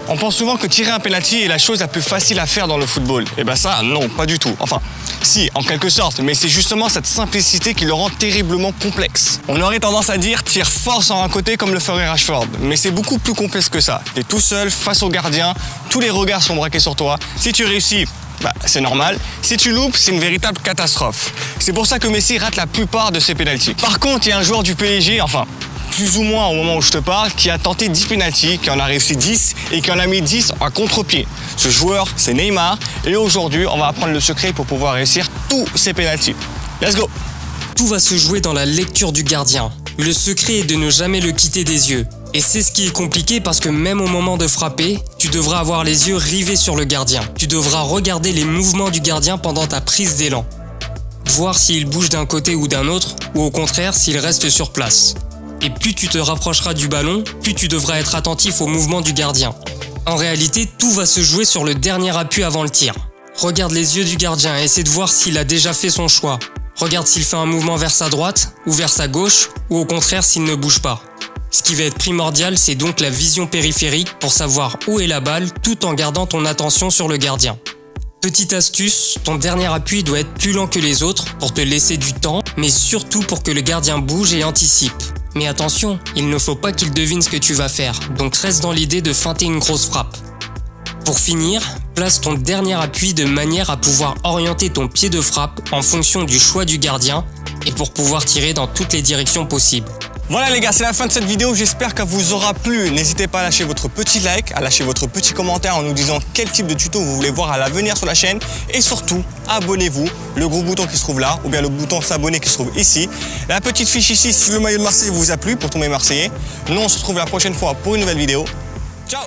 On pense souvent que tirer un penalty est la chose la plus facile à faire dans le football. Et ben ça, non, pas du tout. Enfin, si, en quelque sorte, mais c'est justement cette simplicité qui le rend terriblement complexe. On aurait tendance à dire tire fort sur un côté comme le ferait Rashford, mais c'est beaucoup plus complexe que ça. T'es tout seul, face au gardien, tous les regards sont braqués sur toi. Si tu réussis, c'est normal. Si tu loupes, c'est une véritable catastrophe. C'est pour ça que Messi rate la plupart de ses pénaltys. Par contre, il y a un joueur du PSG, enfin, plus ou moins au moment où je te parle, qui a tenté 10 pénaltys, qui en a réussi 10 et qui en a mis 10 à contre-pied. Ce joueur, c'est Neymar. Et aujourd'hui, on va apprendre le secret pour pouvoir réussir tous ses pénaltys. Let's go! Tout va se jouer dans la lecture du gardien. Le secret est de ne jamais le quitter des yeux. Et c'est ce qui est compliqué parce que même au moment de frapper, tu devras avoir les yeux rivés sur le gardien. Tu devras regarder les mouvements du gardien pendant ta prise d'élan. Voir s'il bouge d'un côté ou d'un autre, ou au contraire s'il reste sur place. Et plus tu te rapprocheras du ballon, plus tu devras être attentif au mouvement du gardien. En réalité, tout va se jouer sur le dernier appui avant le tir. Regarde les yeux du gardien et essaie de voir s'il a déjà fait son choix. Regarde s'il fait un mouvement vers sa droite ou vers sa gauche, ou au contraire s'il ne bouge pas. Ce qui va être primordial, c'est donc la vision périphérique pour savoir où est la balle tout en gardant ton attention sur le gardien. Petite astuce, ton dernier appui doit être plus lent que les autres pour te laisser du temps, mais surtout pour que le gardien bouge et anticipe. Mais attention, il ne faut pas qu'il devine ce que tu vas faire, donc reste dans l'idée de feinter une grosse frappe. Pour finir, place ton dernier appui de manière à pouvoir orienter ton pied de frappe en fonction du choix du gardien et pour pouvoir tirer dans toutes les directions possibles. Voilà les gars, c'est la fin de cette vidéo, j'espère qu'elle vous aura plu. N'hésitez pas à lâcher votre petit like, à lâcher votre petit commentaire en nous disant quel type de tuto vous voulez voir à l'avenir sur la chaîne. Et surtout, abonnez-vous, le gros bouton qui se trouve là, ou bien le bouton s'abonner qui se trouve ici. La petite fiche ici si le maillot de Marseille vous a plu pour tous mes Marseillais. Nous on se retrouve la prochaine fois pour une nouvelle vidéo. Ciao!